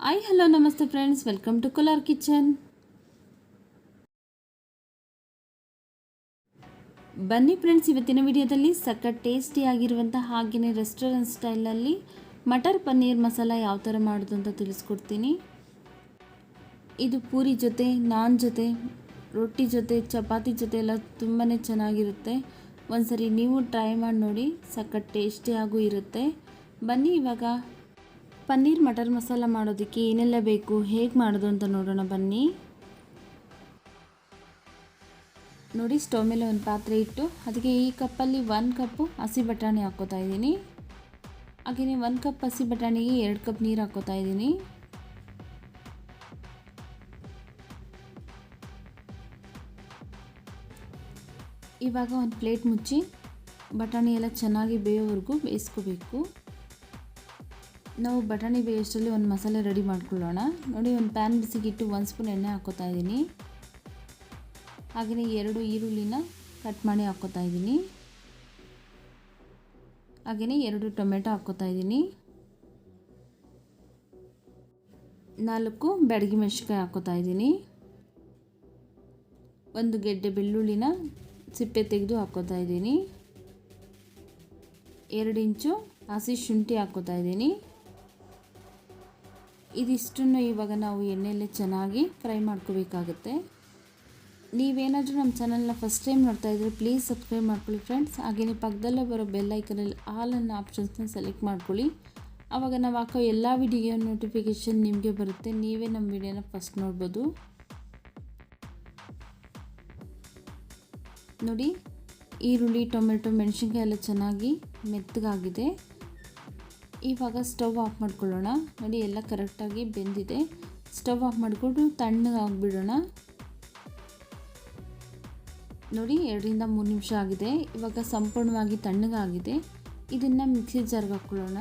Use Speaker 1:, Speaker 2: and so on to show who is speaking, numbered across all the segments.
Speaker 1: Hi hello ನಮಸ್ತೆ friends, welcome to Kolar kitchen. ಬನ್ನಿ friends, ಇವತ್ತಿನ ವಿಡಿಯೋದಲ್ಲಿ ಸಖತ್ ಟೇಸ್ಟಿಯಾಗಿರುವಂಥ ಹಾಗೆಯೇ ರೆಸ್ಟೋರೆಂಟ್ ಸ್ಟೈಲಲ್ಲಿ ಮಟರ್ ಪನ್ನೀರ್ ಮಸಾಲ ಯಾವ ಥರ ಮಾಡೋದು ಅಂತ ತಿಳಿಸ್ಕೊಡ್ತೀನಿ. ಇದು ಪೂರಿ ಜೊತೆ, ನಾನ್ ಜೊತೆ, ರೊಟ್ಟಿ ಜೊತೆ, ಚಪಾತಿ ಜೊತೆ ಎಲ್ಲ ತುಂಬಾ ಚೆನ್ನಾಗಿರುತ್ತೆ. ಒಂದ್ಸರಿ ನೀವು ಟ್ರೈ ಮಾಡಿ ನೋಡಿ, ಸಖತ್ ಟೇಸ್ಟಿಯಾಗೂ ಇರುತ್ತೆ. ಬನ್ನಿ ಇವಾಗ ಪನ್ನೀರ್ ಮಟರ್ ಮಸಾಲ ಮಾಡೋದಕ್ಕೆ ಏನೆಲ್ಲ ಬೇಕು, ಹೇಗೆ ಮಾಡೋದು ಅಂತ ನೋಡೋಣ ಬನ್ನಿ. ನೋಡಿ, ಸ್ಟವ್ ಮೇಲೆ ಒಂದು ಪಾತ್ರೆ ಇಟ್ಟು ಅದಕ್ಕೆ ಈ ಕಪ್ಪಲ್ಲಿ 1 ಕಪ್ಪು ಹಸಿ ಬಟಾಣಿ ಹಾಕ್ಕೋತಾ ಇದ್ದೀನಿ. ಹಾಗೆಯೇ 1 ಕಪ್ ಹಸಿ ಬಟಾಣಿಗೆ 2 ಕಪ್ ನೀರು ಹಾಕ್ಕೋತಾ ಇದ್ದೀನಿ. ಇವಾಗ ಒಂದು ಪ್ಲೇಟ್ ಮುಚ್ಚಿ ಬಟಾಣಿ ಎಲ್ಲ ಚೆನ್ನಾಗಿ ಬೇಯೋವರೆಗೂ ಬೇಯಿಸ್ಕೋಬೇಕು. ನಾವು ಬಟಾಣಿ ಬೇಯೋಷ್ಟರಲ್ಲಿ ಒಂದು ಮಸಾಲೆ ರೆಡಿ ಮಾಡ್ಕೊಳ್ಳೋಣ. ನೋಡಿ, ಒಂದು ಪ್ಯಾನ್ ಬಿಸಿಗಿಟ್ಟು 1 ಸ್ಪೂನ್ ಎಣ್ಣೆ ಹಾಕ್ಕೋತಾ ಇದ್ದೀನಿ. ಹಾಗೆಯೇ 2 ಈರುಳ್ಳಿನ ಕಟ್ ಮಾಡಿ ಹಾಕ್ಕೋತಾ ಇದ್ದೀನಿ. ಹಾಗೆಯೇ 2 ಟೊಮೆಟೊ ಹಾಕ್ಕೋತಾ ಇದ್ದೀನಿ. 4 ಬ್ಯಾಡಗಿ ಮೆಣಸಿನ್ಕಾಯಿ ಹಾಕ್ಕೋತಾ ಇದ್ದೀನಿ. 1 ಗೆಡ್ಡೆ ಬೆಳ್ಳುಳ್ಳಿನ ಸಿಪ್ಪೆ ತೆಗೆದು ಹಾಕ್ಕೋತಾ ಇದ್ದೀನಿ. 2 ಇಂಚು ಹಸಿ ಶುಂಠಿ ಹಾಕ್ಕೋತಾ ಇದ್ದೀನಿ. ಇದಿಷ್ಟನ್ನು ಇವಾಗ ನಾವು ಎಣ್ಣೆಯಲ್ಲಿ ಚೆನ್ನಾಗಿ ಫ್ರೈ ಮಾಡ್ಕೋಬೇಕಾಗುತ್ತೆ. ನೀವೇನಾದರೂ ನಮ್ಮ ಚಾನಲ್ನ ಫಸ್ಟ್ ಟೈಮ್ ನೋಡ್ತಾ ಇದ್ದರೆ ಪ್ಲೀಸ್ ಸಬ್ಸ್ಕ್ರೈಬ್ ಮಾಡ್ಕೊಳ್ಳಿ ಫ್ರೆಂಡ್ಸ್. ಹಾಗೆಯೇ ಪಕ್ಕದಲ್ಲೇ ಬರೋ ಬೆಲ್ ಐಕನಲ್ಲಿ ಆಲ್ ಅನ್ನೋ ಆಪ್ಷನ್ಸ್ನ ಸೆಲೆಕ್ಟ್ ಮಾಡ್ಕೊಳ್ಳಿ. ಆವಾಗ ನಾವು ಹಾಕೋ ಎಲ್ಲ ವಿಡಿಯೋ ನೋಟಿಫಿಕೇಷನ್ ನಿಮಗೆ ಬರುತ್ತೆ. ನೀವೇ ನಮ್ಮ ವಿಡಿಯೋನ ಫಸ್ಟ್ ನೋಡ್ಬೋದು. ನೋಡಿ, ಈರುಳ್ಳಿ, ಟೊಮೆಟೊ, ಮೆಣಸಿನ್ಕಾಯಿ ಎಲ್ಲ ಚೆನ್ನಾಗಿ ಮೆತ್ತಗಾಗಿದೆ. ಇವಾಗ ಸ್ಟವ್ ಆಫ್ ಮಾಡ್ಕೊಳ್ಳೋಣ. ನೋಡಿ, ಎಲ್ಲ ಕರೆಕ್ಟಾಗಿ ಬೆಂದಿದೆ. ಸ್ಟವ್ ಆಫ್ ಮಾಡಿಕೊಂಡು ತಣ್ಣಗೆ ಆಗಿಬಿಡೋಣ. ನೋಡಿ, 2ರಿಂದ 3 ನಿಮಿಷ ಆಗಿದೆ. ಇವಾಗ ಸಂಪೂರ್ಣವಾಗಿ ತಣ್ಣಗಾಗಿದೆ. ಇದನ್ನು ಮಿಕ್ಸಿ ಜಾರ್ಗೆ ಹಾಕ್ಕೊಳ್ಳೋಣ.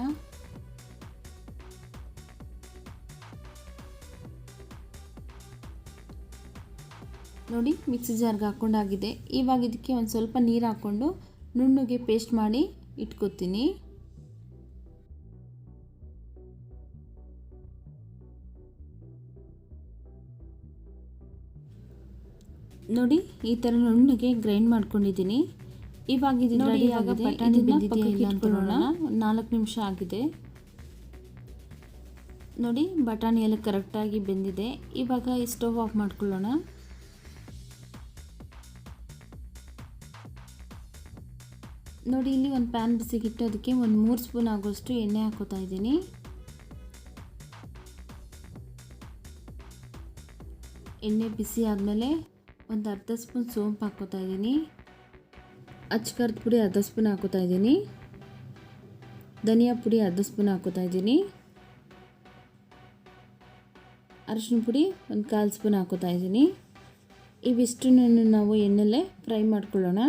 Speaker 1: ನೋಡಿ, ಮಿಕ್ಸಿ ಜಾರ್ಗೆ ಹಾಕ್ಕೊಂಡಾಗಿದೆ. ಇವಾಗ ಇದಕ್ಕೆ ಒಂದು ಸ್ವಲ್ಪ ನೀರು ಹಾಕ್ಕೊಂಡು ನುಣ್ಣಗೆ ಪೇಸ್ಟ್ ಮಾಡಿ ಇಟ್ಕೊತೀನಿ. ನೋಡಿ, ಈ ಥರ ನುಣ್ಣಗೆ ಗ್ರೈಂಡ್ ಮಾಡ್ಕೊಂಡಿದ್ದೀನಿ. ಇವಾಗ ಇದು ರೆಡಿ ಆಗಿದೆ. ಇದನ್ನು ಪಕ್ಕಕ್ಕೆ ಇಟ್ಕೊಳ್ಳೋಣ. 4 ನಿಮಿಷ ಆಗಿದೆ. ನೋಡಿ, ಬಟಾಣಿ ಎಲ್ಲ ಕರೆಕ್ಟಾಗಿ ಬೆಂದಿದೆ. ಇವಾಗ ಈ ಸ್ಟವ್ ಆಫ್ ಮಾಡ್ಕೊಳ್ಳೋಣ. ನೋಡಿ, ಇಲ್ಲಿ ಒಂದು ಪ್ಯಾನ್ ಬಿಸಿಗಿಟ್ಟು ಅದಕ್ಕೆ ಒಂದು 3 ಸ್ಪೂನ್ ಆಗೋಷ್ಟು ಎಣ್ಣೆ ಹಾಕೋತಾ ಇದ್ದೀನಿ. ಎಣ್ಣೆ ಬಿಸಿ ಆದಮೇಲೆ ಒಂದು ಅರ್ಧ ಸ್ಪೂನ್ ಸೋಂಪು ಹಾಕ್ಕೋತಾ ಇದ್ದೀನಿ. ಅಚ್ಚಕಾರದ ಪುಡಿ ಅರ್ಧ ಸ್ಪೂನ್ ಹಾಕ್ಕೋತಾ ಇದ್ದೀನಿ. ಧನಿಯಾ ಪುಡಿ ಅರ್ಧ ಸ್ಪೂನ್ ಹಾಕ್ಕೋತಾ ಇದ್ದೀನಿ. ಅರಿಶಿನ ಪುಡಿ ಒಂದು 1/4 ಸ್ಪೂನ್ ಹಾಕ್ಕೋತಾ ಇದ್ದೀನಿ. ಇವಿಷ್ಟನ್ನು ನಾವು ಎಣ್ಣೆಲ್ಲೇ ಫ್ರೈ ಮಾಡ್ಕೊಳ್ಳೋಣ.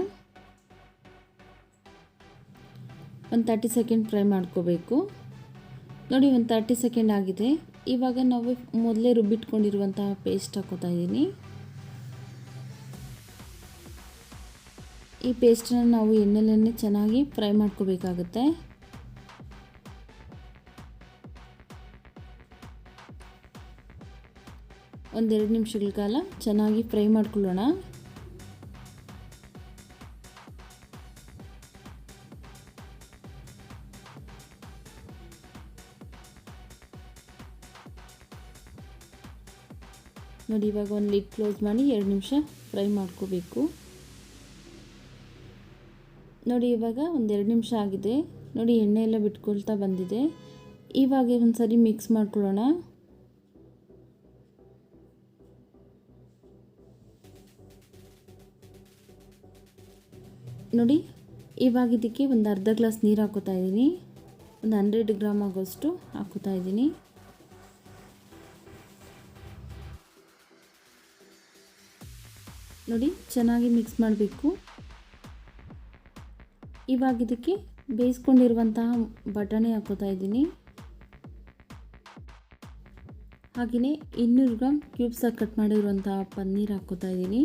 Speaker 1: ಒಂದು 30 ಸೆಕೆಂಡ್ ಫ್ರೈ ಮಾಡ್ಕೋಬೇಕು. ನೋಡಿ, ಒಂದು 30 ಸೆಕೆಂಡ್ ಆಗಿದೆ. ಇವಾಗ ನಾವು ಮೊದಲೇ ರುಬ್ಬಿಟ್ಕೊಂಡಿರುವಂತಹ ಪೇಸ್ಟ್ ಹಾಕ್ಕೋತಾ ಇದ್ದೀನಿ. ಈ ಪೇಸ್ಟನ್ನು ನಾವು ಎಣ್ಣೆಲೇ ಚೆನ್ನಾಗಿ ಫ್ರೈ ಮಾಡ್ಕೋಬೇಕಾಗುತ್ತೆ. ಒಂದು 2 ನಿಮಿಷಗಳ ಕಾಲ ಚೆನ್ನಾಗಿ ಫ್ರೈ ಮಾಡ್ಕೊಳ್ಳೋಣ. ನೋಡಿ, ಇವಾಗ ಒಂದು ಲಿಡ್ ಕ್ಲೋಸ್ ಮಾಡಿ 2 ನಿಮಿಷ ಫ್ರೈ ಮಾಡ್ಕೋಬೇಕು. ನೋಡಿ, ಇವಾಗ ಒಂದು 2 ನಿಮಿಷ ಆಗಿದೆ. ನೋಡಿ, ಎಣ್ಣೆ ಎಲ್ಲ ಬಿಟ್ಕೊಳ್ತಾ ಬಂದಿದೆ. ಇವಾಗ ಒಂದು ಸರಿ ಮಿಕ್ಸ್ ಮಾಡ್ಕೊಳ್ಳೋಣ. ನೋಡಿ, ಇವಾಗ ಇದಕ್ಕೆ ಒಂದು ಅರ್ಧ ಗ್ಲಾಸ್ ನೀರು ಹಾಕೋತಾ ಇದ್ದೀನಿ. ಒಂದು 100 ಗ್ರಾಮ್ ಆಗೋಷ್ಟು ಹಾಕೋತಾ ಇದ್ದೀನಿ. ನೋಡಿ, ಚೆನ್ನಾಗಿ ಮಿಕ್ಸ್ ಮಾಡಬೇಕು. ಇವಾಗ ಇದಕ್ಕೆ ಬೇಯಿಸ್ಕೊಂಡಿರುವಂತಹ ಬಟಾಣಿ ಹಾಕೋತಾ ಇದ್ದೀನಿ. ಹಾಗೆಯೇ 200 ಗ್ರಾಮ್ ಕ್ಯೂಬ್ಸ್ ಆಗಿ ಕಟ್ ಮಾಡಿರುವಂತಹ ಪನ್ನೀರ್ ಹಾಕೋತಾ ಇದ್ದೀನಿ.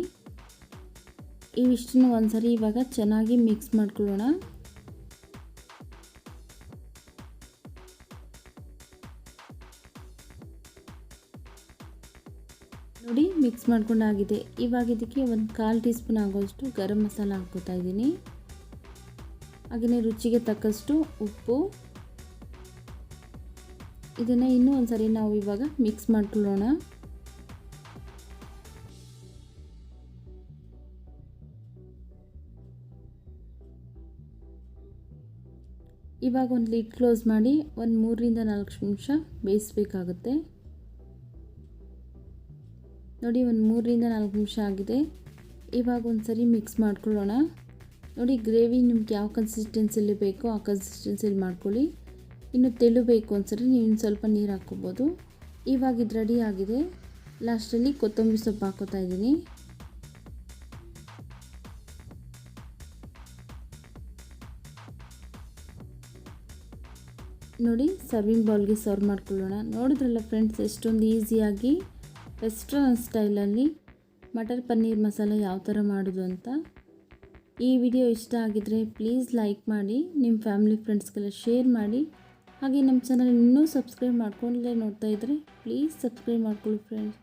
Speaker 1: ಇವಿಷ್ಟನ್ನು ಒಂದ್ಸರಿ ಇವಾಗ ಚೆನ್ನಾಗಿ ಮಿಕ್ಸ್ ಮಾಡ್ಕೊಳ್ಳೋಣ. ನೋಡಿ ಮಿಕ್ಸ್ ಮಾಡ್ಕೊಂಡಾಗಿದೆ. ಇವಾಗ ಇದಕ್ಕೆ ಒಂದು 1/4 ಟೀ ಸ್ಪೂನ್ ಆಗೋಷ್ಟು ಗರಂ ಮಸಾಲ ಹಾಕ್ಕೋತಾ ಇದ್ದೀನಿ. ಹಾಗೆಯೇ ರುಚಿಗೆ ತಕ್ಕಷ್ಟು ಉಪ್ಪು. ಇದನ್ನು ಇನ್ನೂ ಒಂದು ಸರಿ ನಾವು ಇವಾಗ ಮಿಕ್ಸ್ ಮಾಡ್ಕೊಳ್ಳೋಣ. ಇವಾಗ ಒಂದು ಲಿಡ್ ಕ್ಲೋಸ್ ಮಾಡಿ ಒಂದು 3 ರಿಂದ 4 ನಿಮಿಷ ಬೇಯಿಸಬೇಕಾಗುತ್ತೆ. ನೋಡಿ ಒಂದು 3 ರಿಂದ 4 ನಿಮಿಷ ಆಗಿದೆ. ಇವಾಗ ಒಂದು ಸರಿ ಮಿಕ್ಸ್ ಮಾಡ್ಕೊಳ್ಳೋಣ. ನೋಡಿ ಗ್ರೇವಿ ನಿಮ್ಗೆ ಯಾವ ಕನ್ಸಿಸ್ಟೆನ್ಸಿಲಿ ಬೇಕೋ ಆ ಕನ್ಸಿಸ್ಟೆನ್ಸಿಲಿ ಮಾಡ್ಕೊಳ್ಳಿ. ಇನ್ನು ತೆಳು ಬೇಕು ಅನ್ಸರಿ ನೀವು ಇನ್ನು ಸ್ವಲ್ಪ ನೀರು ಹಾಕ್ಕೋಬೋದು. ಇವಾಗ ಇದು ರೆಡಿ ಆಗಿದೆ. ಲಾಸ್ಟಲ್ಲಿ ಕೊತ್ತಂಬರಿ ಸೊಪ್ಪು ಹಾಕೋತಾ ಇದ್ದೀನಿ. ನೋಡಿ ಸರ್ವಿಂಗ್ ಬೌಲ್ಗೆ ಸರ್ವ್ ಮಾಡ್ಕೊಳ್ಳೋಣ. ನೋಡಿದ್ರಲ್ಲ ಫ್ರೆಂಡ್ಸ್, ಎಷ್ಟೊಂದು ಈಸಿಯಾಗಿ ರೆಸ್ಟೋರೆಂಟ್ ಸ್ಟೈಲಲ್ಲಿ ಮಟರ್ ಪನ್ನೀರ್ ಮಸಾಲ ಯಾವ ಥರ ಮಾಡೋದು ಅಂತ. ಈ ವಿಡಿಯೋ ಇಷ್ಟ ಆಗಿದರೆ ಪ್ಲೀಸ್ ಲೈಕ್ ಮಾಡಿ, ನಿಮ್ಮ ಫ್ಯಾಮಿಲಿ ಫ್ರೆಂಡ್ಸ್ಗೆಲ್ಲ ಶೇರ್ ಮಾಡಿ. ಹಾಗೆ ನಮ್ಮ ಚಾನಲ್ ಇನ್ನೂ ಸಬ್ಸ್ಕ್ರೈಬ್ ಮಾಡ್ಕೊಂಡಲೇ ನೋಡ್ತಾ ಇದ್ದರೆ ಪ್ಲೀಸ್ ಸಬ್ಸ್ಕ್ರೈಬ್ ಮಾಡ್ಕೊಳ್ಳಿ ಫ್ರೆಂಡ್ಸ್.